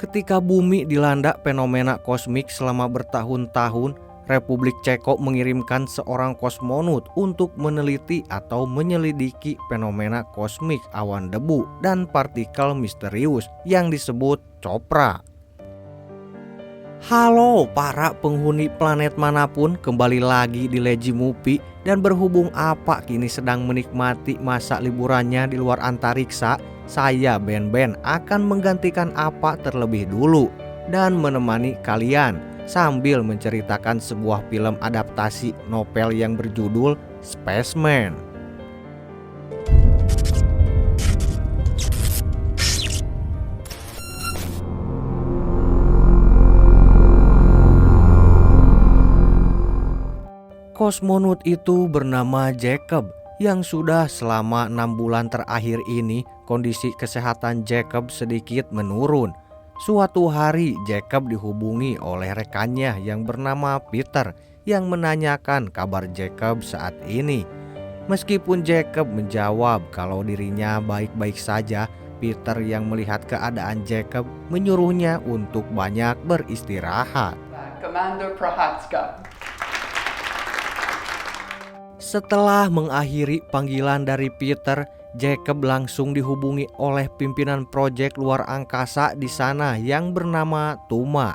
Ketika bumi dilanda fenomena kosmik selama bertahun-tahun, Republik Ceko mengirimkan seorang kosmonot untuk meneliti atau menyelidiki fenomena kosmik awan debu dan partikel misterius yang disebut COPRA. Halo para penghuni planet manapun, kembali lagi di Leji Mupi. Dan berhubung apa kini sedang menikmati masa liburannya di luar antariksa, saya Ben akan menggantikan apa terlebih dulu dan menemani kalian sambil menceritakan sebuah film adaptasi novel yang berjudul Spaceman. Kosmonot itu bernama Jacob yang sudah selama 6 bulan terakhir ini kondisi kesehatan Jacob sedikit menurun. Suatu hari Jacob dihubungi oleh rekannya yang bernama Peter yang menanyakan kabar Jacob saat ini. Meskipun Jacob menjawab kalau dirinya baik-baik saja, Peter yang melihat keadaan Jacob menyuruhnya untuk banyak beristirahat. Commander Prohatska. Setelah mengakhiri panggilan dari Peter, Jacob langsung dihubungi oleh pimpinan proyek luar angkasa di sana yang bernama Tuma.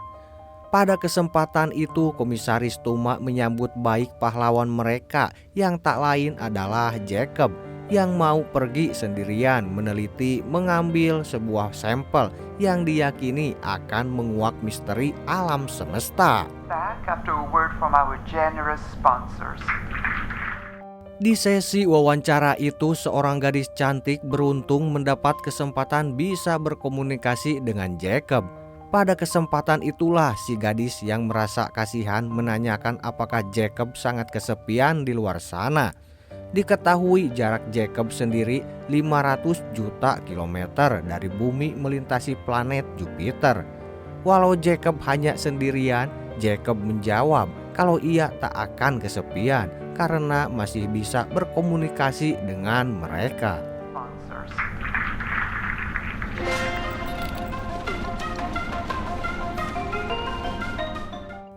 Pada kesempatan itu, Komisaris Tuma menyambut baik pahlawan mereka yang tak lain adalah Jacob yang mau pergi sendirian meneliti mengambil sebuah sampel yang diyakini akan menguak misteri alam semesta. Back after a word from our generous sponsors. Di sesi wawancara itu, seorang gadis cantik beruntung mendapat kesempatan bisa berkomunikasi dengan Jacob. Pada kesempatan itulah si gadis yang merasa kasihan menanyakan apakah Jacob sangat kesepian di luar sana. Diketahui jarak Jacob sendiri 500 juta kilometer dari bumi melintasi planet Jupiter. Walau Jacob hanya sendirian, Jacob menjawab kalau ia tak akan kesepian karena masih bisa berkomunikasi dengan mereka.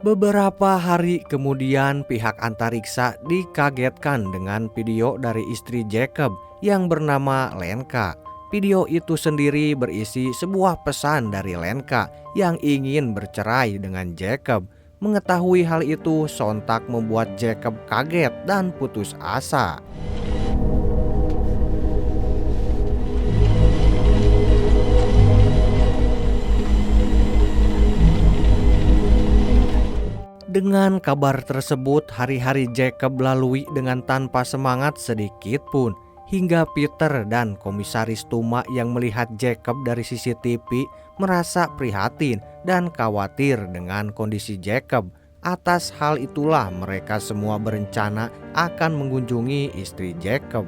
Beberapa hari kemudian pihak antariksa dikagetkan dengan video dari istri Jacob yang bernama Lenka. Video itu sendiri berisi sebuah pesan dari Lenka yang ingin bercerai dengan Jacob. Mengetahui hal itu sontak membuat Jacob kaget dan putus asa. Dengan kabar tersebut, hari-hari Jacob lalui dengan tanpa semangat sedikit pun. Hingga Peter dan Komisaris Tuma yang melihat Jacob dari CCTV merasa prihatin dan khawatir dengan kondisi Jacob. Atas hal itulah mereka semua berencana akan mengunjungi istri Jacob.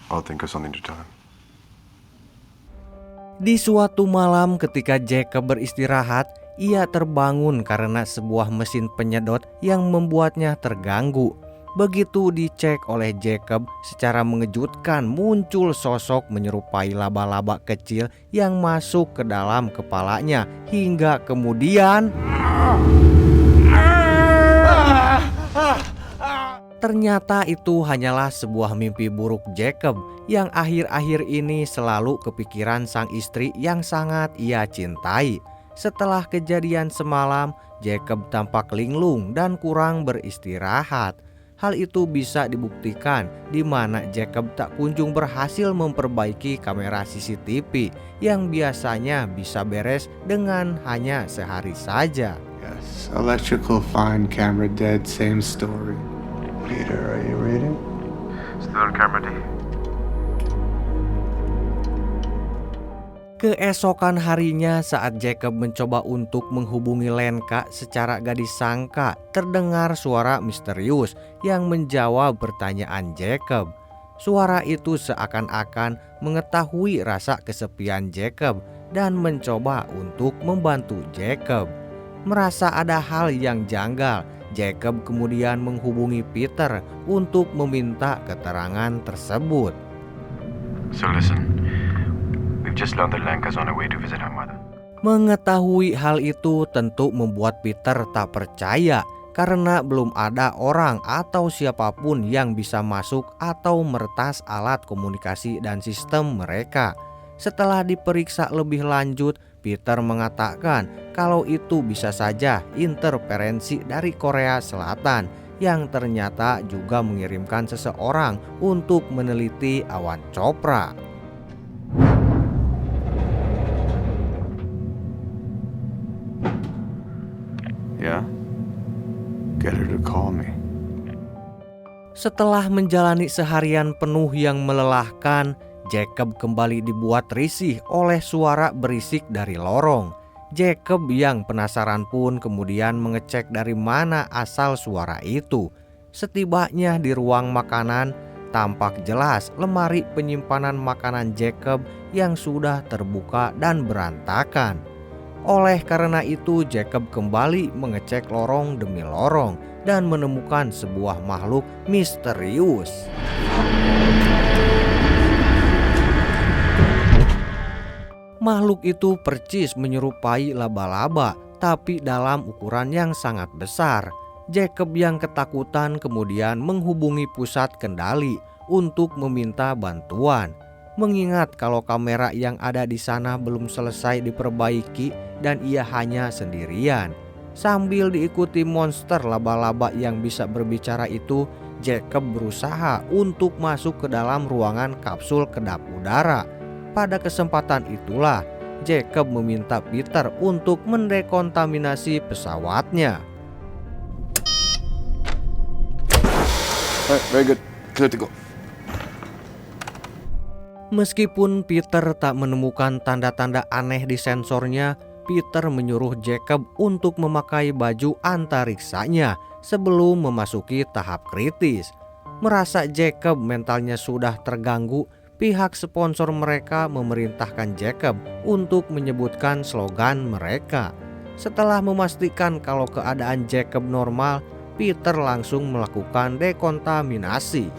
I'll think of something to tell him. Di suatu malam ketika Jacob beristirahat, ia terbangun karena sebuah mesin penyedot yang membuatnya terganggu. Begitu dicek oleh Jacob, secara mengejutkan muncul sosok menyerupai laba-laba kecil yang masuk ke dalam kepalanya hingga kemudian ternyata itu hanyalah sebuah mimpi buruk Jacob yang akhir-akhir ini selalu kepikiran sang istri yang sangat ia cintai. Setelah kejadian semalam, Jacob tampak linglung dan kurang beristirahat. Hal itu bisa dibuktikan di mana Jacob tak kunjung berhasil memperbaiki kamera CCTV yang biasanya bisa beres dengan hanya sehari saja. Yes, electrical fine, camera dead, same story. Peter, are you reading? Still on camera D. Keesokan harinya saat Jacob mencoba untuk menghubungi Lenka, secara gak disangka terdengar suara misterius yang menjawab pertanyaan Jacob. Suara itu seakan-akan mengetahui rasa kesepian Jacob dan mencoba untuk membantu Jacob. Merasa ada hal yang janggal, Jacob kemudian menghubungi Peter untuk meminta keterangan tersebut. So listen, we've just learned that Lenka's on her way to visit her mother. Mengetahui hal itu tentu membuat Peter tak percaya karena belum ada orang atau siapapun yang bisa masuk atau meretas alat komunikasi dan sistem mereka. Setelah diperiksa lebih lanjut, Peter mengatakan kalau itu bisa saja interferensi dari Korea Selatan yang ternyata juga mengirimkan seseorang untuk meneliti awan Chopra. Yeah? Get her to call me. Setelah menjalani seharian penuh yang melelahkan, Jacob kembali dibuat risih oleh suara berisik dari lorong. Jacob yang penasaran pun kemudian mengecek dari mana asal suara itu. Setibanya di ruang makanan, tampak jelas lemari penyimpanan makanan Jacob yang sudah terbuka dan berantakan. Oleh karena itu, Jacob kembali mengecek lorong demi lorong dan menemukan sebuah makhluk misterius. Makhluk itu percis menyerupai laba-laba, tapi dalam ukuran yang sangat besar. Jacob yang ketakutan kemudian menghubungi pusat kendali untuk meminta bantuan. Mengingat kalau kamera yang ada di sana belum selesai diperbaiki dan ia hanya sendirian. Sambil diikuti monster laba-laba yang bisa berbicara itu, Jacob berusaha untuk masuk ke dalam ruangan kapsul kedap udara. Pada kesempatan itulah, Jacob meminta Peter untuk mendekontaminasi pesawatnya. Very good. Clear to go. Meskipun Peter tak menemukan tanda-tanda aneh di sensornya, Peter menyuruh Jacob untuk memakai baju antariksanya sebelum memasuki tahap kritis. Merasa Jacob mentalnya sudah terganggu, pihak sponsor mereka memerintahkan Jacob untuk menyebutkan slogan mereka. Setelah memastikan kalau keadaan Jacob normal, Peter langsung melakukan dekontaminasi.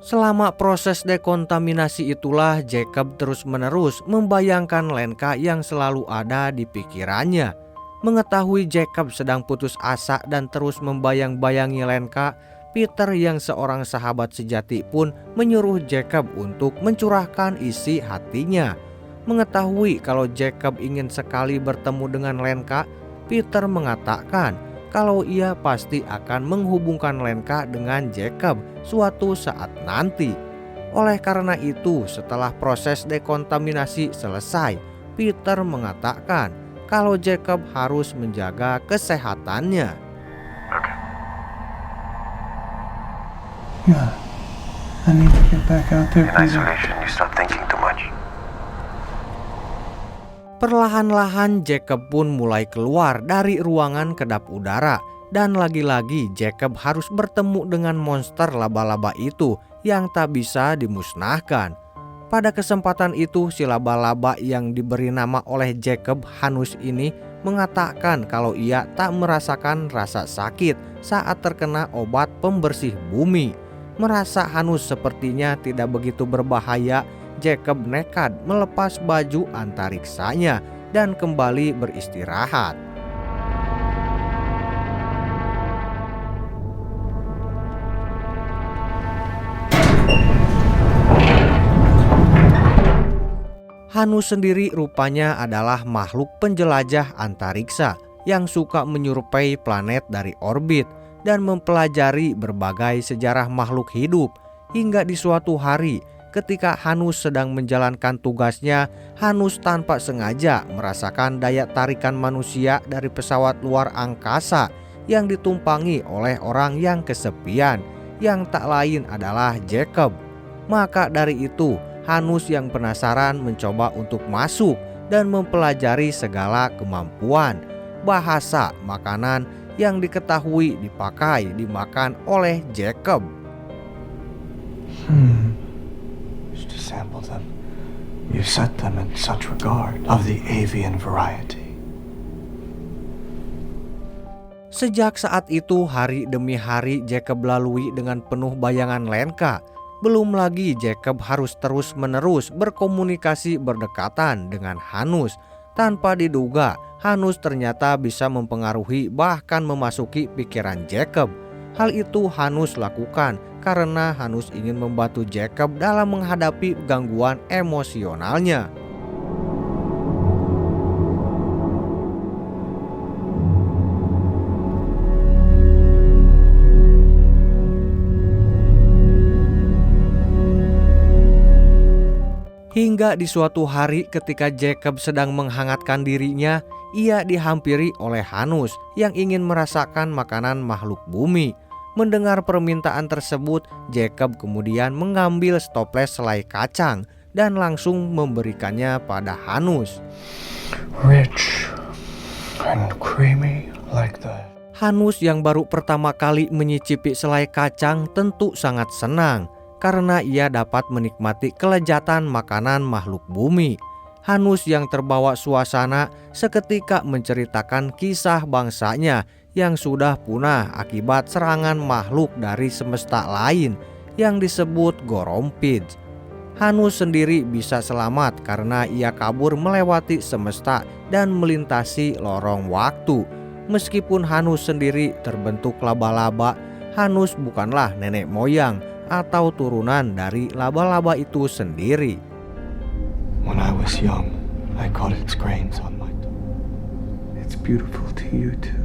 Selama proses dekontaminasi itulah Jacob terus-menerus membayangkan Lenka yang selalu ada di pikirannya. Mengetahui Jacob sedang putus asa dan terus membayang-bayangi Lenka, Peter yang seorang sahabat sejati pun menyuruh Jacob untuk mencurahkan isi hatinya. Mengetahui kalau Jacob ingin sekali bertemu dengan Lenka, Peter mengatakan kalau ia pasti akan menghubungkan Lenka dengan Jacob suatu saat nanti. Oleh karena itu, setelah proses dekontaminasi selesai, Peter mengatakan kalau Jacob harus menjaga kesehatannya. Okay. Yeah, I need to get back out there, In Peter. isolation, you start thinking too much. Perlahan-lahan Jacob pun mulai keluar dari ruangan kedap udara dan lagi-lagi Jacob harus bertemu dengan monster laba-laba itu yang tak bisa dimusnahkan. Pada kesempatan itu si laba-laba yang diberi nama oleh Jacob Hanus ini mengatakan kalau ia tak merasakan rasa sakit saat terkena obat pembersih bumi. Merasa Hanus sepertinya tidak begitu berbahaya, Jacob nekat melepas baju antariksanya dan kembali beristirahat. Hanus sendiri rupanya adalah makhluk penjelajah antariksa yang suka menyerupai planet dari orbit dan mempelajari berbagai sejarah makhluk hidup. Hingga di suatu hari, ketika Hanus sedang menjalankan tugasnya, Hanus tanpa sengaja merasakan daya tarikan manusia dari pesawat luar angkasa yang ditumpangi oleh orang yang kesepian, yang tak lain adalah Jacob. Maka dari itu, Hanus yang penasaran mencoba untuk masuk dan mempelajari segala kemampuan, bahasa, makanan yang diketahui dimakan oleh Jacob. Just to sample them. You set them in such regard of the avian variety. Sejak saat itu hari demi hari Jacob lalui dengan penuh bayangan Lenka. Belum lagi Jacob harus terus-menerus berkomunikasi berdekatan dengan Hanus. Tanpa diduga, Hanus ternyata bisa mempengaruhi bahkan memasuki pikiran Jacob. Hal itu Hanus lakukan karena Hanus ingin membantu Jacob dalam menghadapi gangguan emosionalnya. Hingga di suatu hari ketika Jacob sedang menghangatkan dirinya, ia dihampiri oleh Hanus yang ingin merasakan makanan makhluk bumi. Mendengar permintaan tersebut, Jacob kemudian mengambil stoples selai kacang dan langsung memberikannya pada Hanus. Rich and creamy like that. Hanus yang baru pertama kali menyicipi selai kacang tentu sangat senang karena ia dapat menikmati kelezatan makanan makhluk bumi. Hanus yang terbawa suasana seketika menceritakan kisah bangsanya yang sudah punah akibat serangan makhluk dari semesta lain yang disebut Gorompids. Hanus sendiri bisa selamat karena ia kabur melewati semesta dan melintasi lorong waktu. Meskipun Hanus sendiri terbentuk laba-laba, Hanus bukanlah nenek moyang atau turunan dari laba-laba itu sendiri. When I was young, I caught its grains on my tongue. It's beautiful to you too.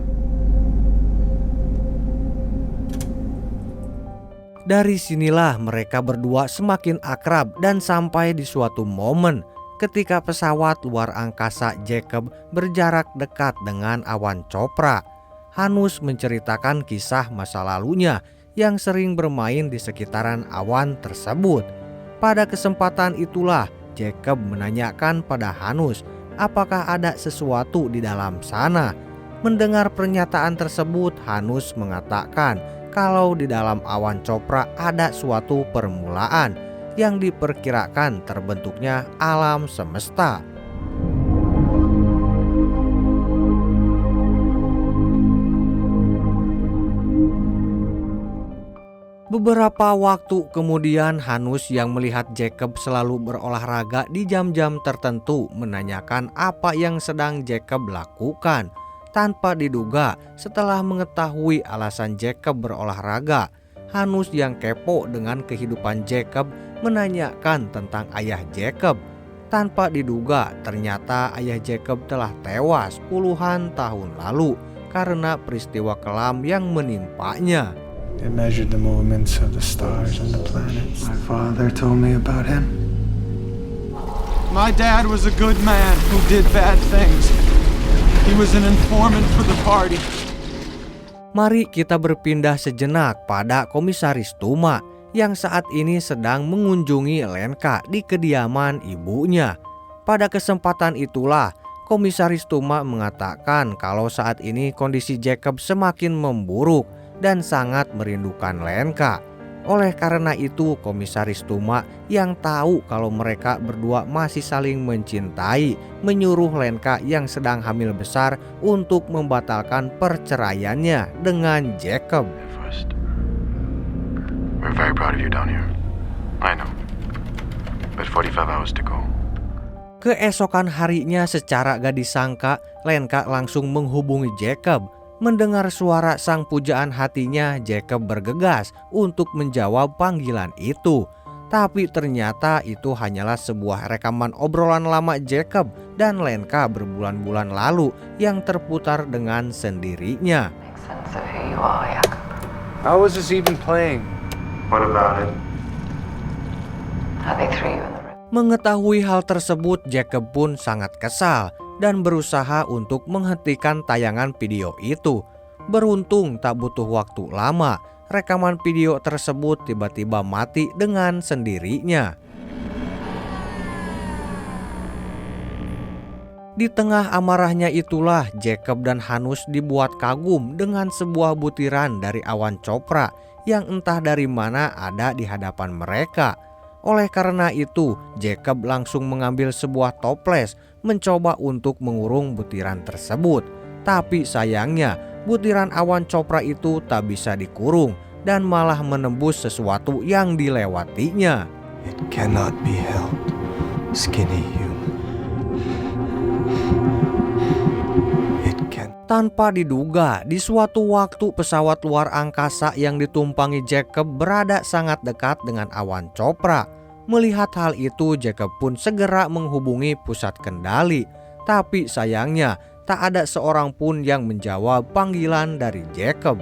Dari sinilah mereka berdua semakin akrab dan sampai di suatu momen ketika pesawat luar angkasa Jacob berjarak dekat dengan awan Chopra. Hanus menceritakan kisah masa lalunya yang sering bermain di sekitaran awan tersebut. Pada kesempatan itulah Jacob menanyakan pada Hanus apakah ada sesuatu di dalam sana. Mendengar pernyataan tersebut, Hanus mengatakan kalau di dalam awan Chopra ada suatu permulaan yang diperkirakan terbentuknya alam semesta. Beberapa waktu kemudian Hanus yang melihat Jacob selalu berolahraga di jam-jam tertentu menanyakan apa yang sedang Jacob lakukan. Tanpa diduga, setelah mengetahui alasan Jacob berolahraga, Hanus yang kepo dengan kehidupan Jacob menanyakan tentang ayah Jacob. Tanpa diduga, ternyata ayah Jacob telah tewas puluhan tahun lalu karena peristiwa kelam yang menimpanya. They measured the movements of the stars and the planets. My father told me about him. My dad was a good man who did bad things. He was an informant for the party. Mari kita berpindah sejenak pada Komisaris Tuma yang saat ini sedang mengunjungi Lenka di kediaman ibunya. Pada kesempatan itulah Komisaris Tuma mengatakan kalau saat ini kondisi Jacob semakin memburuk dan sangat merindukan Lenka. Oleh karena itu Komisaris Tuma yang tahu kalau mereka berdua masih saling mencintai menyuruh Lenka yang sedang hamil besar untuk membatalkan perceraiannya dengan Jacob. First, we're very proud of you down here. I know. But 45 hours to go. Keesokan harinya secara gak disangka Lenka langsung menghubungi Jacob. Mendengar suara sang pujaan hatinya, Jacob bergegas untuk menjawab panggilan itu. Tapi ternyata itu hanyalah sebuah rekaman obrolan lama Jacob dan Lenka berbulan-bulan lalu yang terputar dengan sendirinya. How was this even playing? What about it? Mengetahui hal tersebut, Jacob pun sangat kesal dan berusaha untuk menghentikan tayangan video itu. Beruntung tak butuh waktu lama, rekaman video tersebut tiba-tiba mati dengan sendirinya. Di tengah amarahnya itulah Jacob dan Hanus dibuat kagum dengan sebuah butiran dari awan Chopra yang entah dari mana ada di hadapan mereka. Oleh karena itu, Jacob langsung mengambil sebuah toples mencoba untuk mengurung butiran tersebut. Tapi sayangnya, butiran awan copra itu tak bisa dikurung dan malah menembus sesuatu yang dilewatinya. It cannot be held, skinny human. It can. Tanpa diduga, di suatu waktu pesawat luar angkasa yang ditumpangi Jacob berada sangat dekat dengan awan copra. Melihat hal itu, Jacob pun segera menghubungi pusat kendali. Tapi sayangnya, tak ada seorang pun yang menjawab panggilan dari Jacob.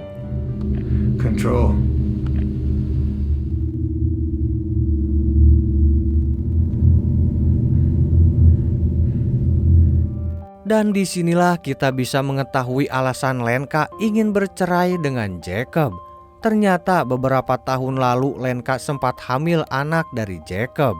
Control. Dan disinilah kita bisa mengetahui alasan Lenka ingin bercerai dengan Jacob. Ternyata beberapa tahun lalu Lenka sempat hamil anak dari Jacob.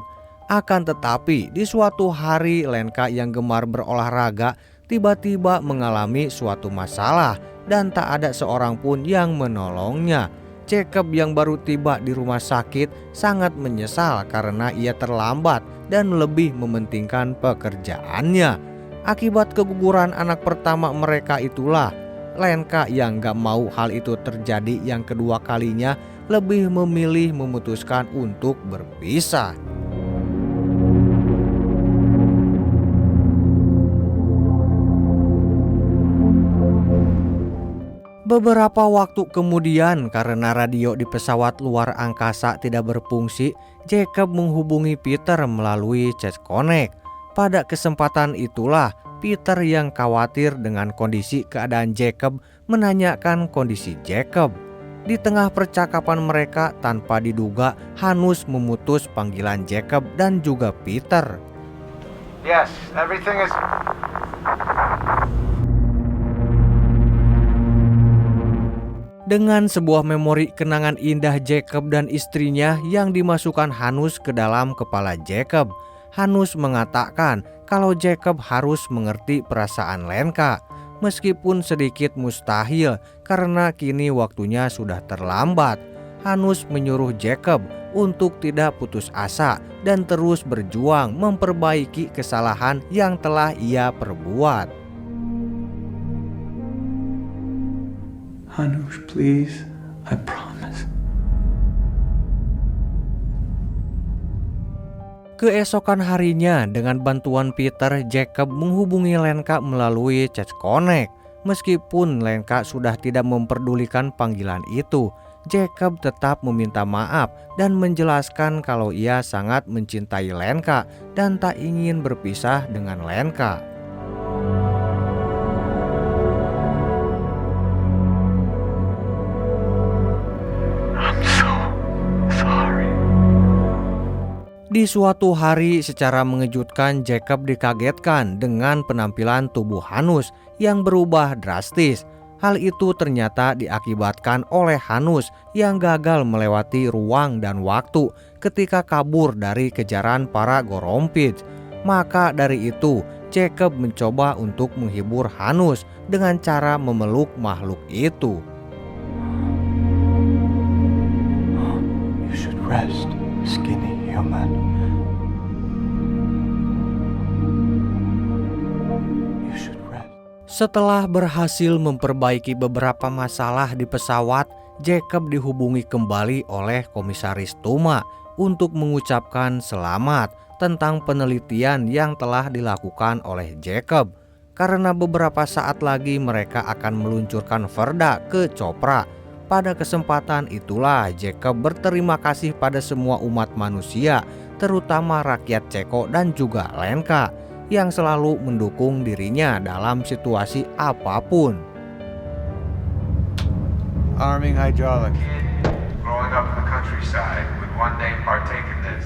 Akan tetapi di suatu hari Lenka yang gemar berolahraga tiba-tiba mengalami suatu masalah dan tak ada seorang pun yang menolongnya. Jacob yang baru tiba di rumah sakit sangat menyesal karena ia terlambat dan lebih mementingkan pekerjaannya. Akibat keguguran anak pertama mereka itulah, Lenka yang gak mau hal itu terjadi yang kedua kalinya lebih memilih memutuskan untuk berpisah. Beberapa waktu kemudian, karena radio di pesawat luar angkasa tidak berfungsi, Jacob menghubungi Peter melalui chat connect. Pada kesempatan itulah, Peter yang khawatir dengan kondisi keadaan Jacob menanyakan kondisi Jacob. Di tengah percakapan mereka, tanpa diduga, Hanus memutus panggilan Jacob dan juga Peter. Yes, everything is... Dengan sebuah memori kenangan indah Jacob dan istrinya yang dimasukkan Hanus ke dalam kepala Jacob. Hanus mengatakan kalau Jacob harus mengerti perasaan Lenka, meskipun sedikit mustahil karena kini waktunya sudah terlambat. Hanus menyuruh Jacob untuk tidak putus asa dan terus berjuang memperbaiki kesalahan yang telah ia perbuat. Hanush, please. I promise. Keesokan harinya, dengan bantuan Peter, Jacob menghubungi Lenka melalui chat connect. Meskipun Lenka sudah tidak memperdulikan panggilan itu, Jacob tetap meminta maaf dan menjelaskan kalau ia sangat mencintai Lenka dan tak ingin berpisah dengan Lenka. Di suatu hari, secara mengejutkan Jacob dikagetkan dengan penampilan tubuh Hanus yang berubah drastis. Hal itu ternyata diakibatkan oleh Hanus yang gagal melewati ruang dan waktu ketika kabur dari kejaran para Gorompits. Maka dari itu, Jacob mencoba untuk menghibur Hanus dengan cara memeluk makhluk itu. You should rest, skinny human. You should rest. Setelah berhasil memperbaiki beberapa masalah di pesawat, Jacob dihubungi kembali oleh Komisaris Tuma untuk mengucapkan selamat tentang penelitian yang telah dilakukan oleh Jacob. Karena beberapa saat lagi mereka akan meluncurkan Verda ke Chopra. Pada kesempatan itulah Jacob berterima kasih pada semua umat manusia, terutama rakyat Ceko dan juga Lenka, yang selalu mendukung dirinya dalam situasi apapun. Arming hydraulic. Growing up in the countryside would one day partake in this.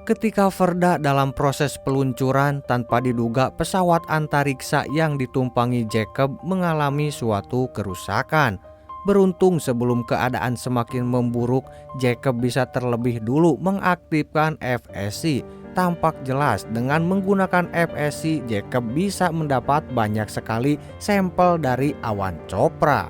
Ketika Verda dalam proses peluncuran, tanpa diduga pesawat antariksa yang ditumpangi Jacob mengalami suatu kerusakan. Beruntung sebelum keadaan semakin memburuk, Jacob bisa terlebih dulu mengaktifkan FSC. Tampak jelas dengan menggunakan FSC, Jacob bisa mendapat banyak sekali sampel dari awan Chopra.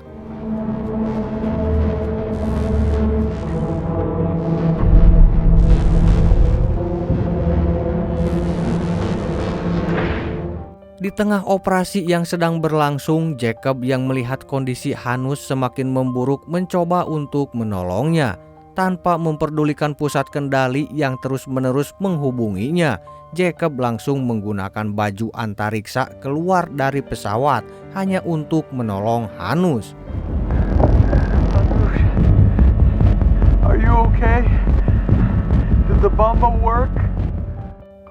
Di tengah operasi yang sedang berlangsung, Jacob yang melihat kondisi Hanus semakin memburuk mencoba untuk menolongnya. Tanpa memperdulikan pusat kendali yang terus-menerus menghubunginya, Jacob langsung menggunakan baju antariksa keluar dari pesawat hanya untuk menolong Hanus. Are you okay? Did the bomba work?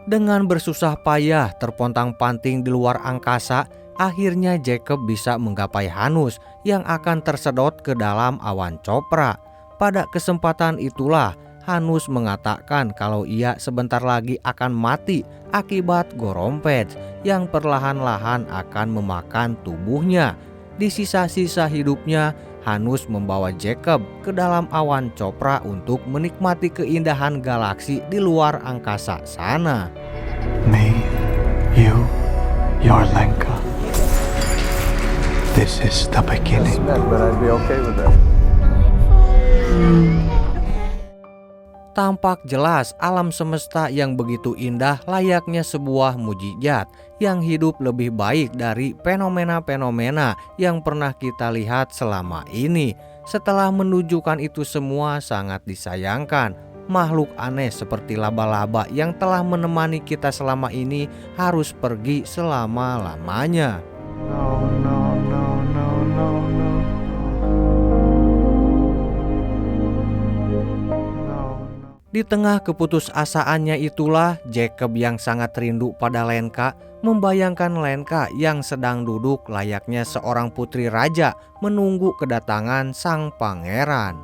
Dengan bersusah payah terpontang-panting di luar angkasa, akhirnya Jacob bisa menggapai Hanus yang akan tersedot ke dalam awan Chopra. Pada kesempatan itulah Hanus mengatakan kalau ia sebentar lagi akan mati akibat Gorompej yang perlahan-lahan akan memakan tubuhnya. Di sisa-sisa hidupnya, Hanus membawa Jacob ke dalam awan Chopra untuk menikmati keindahan galaksi di luar angkasa sana. Me, you, your Lenka. This is the beginning. But I'd be okay with that. Tampak jelas alam semesta yang begitu indah layaknya sebuah mukjizat yang hidup lebih baik dari fenomena-fenomena yang pernah kita lihat selama ini. Setelah menunjukkan itu semua, sangat disayangkan makhluk aneh seperti laba-laba yang telah menemani kita selama ini harus pergi selama-lamanya. No. Di tengah keputusasaannya itulah Jacob yang sangat rindu pada Lenka membayangkan Lenka yang sedang duduk layaknya seorang putri raja menunggu kedatangan sang pangeran.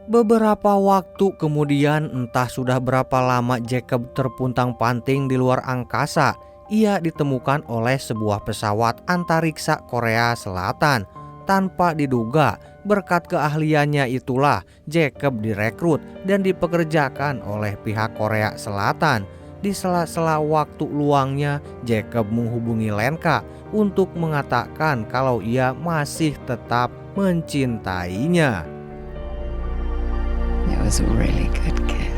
Beberapa waktu kemudian, entah sudah berapa lama Jacob terpuntang-panting di luar angkasa, ia ditemukan oleh sebuah pesawat antariksa Korea Selatan. Tanpa diduga, berkat keahliannya itulah Jacob direkrut dan dipekerjakan oleh pihak Korea Selatan. Di sela-sela waktu luangnya, Jacob menghubungi Lenka untuk mengatakan kalau ia masih tetap mencintainya. It was a really good kiss.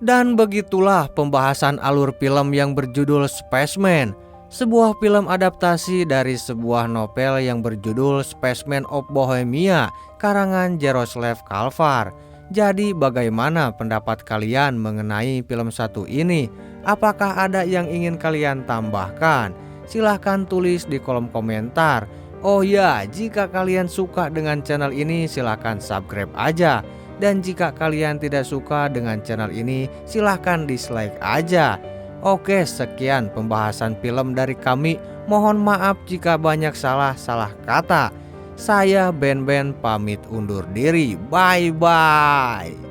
Dan begitulah pembahasan alur film yang berjudul Spaceman, sebuah film adaptasi dari sebuah novel yang berjudul Spaceman of Bohemia karangan Jaroslav Kalfar. Jadi bagaimana pendapat kalian mengenai film satu ini? Apakah ada yang ingin kalian tambahkan? Silahkan tulis di kolom komentar. Oh ya, jika kalian suka dengan channel ini silahkan subscribe aja. Dan jika kalian tidak suka dengan channel ini silahkan dislike aja. Oke, sekian pembahasan film dari kami. Mohon maaf jika banyak salah kata. Saya Ben pamit undur diri. Bye bye.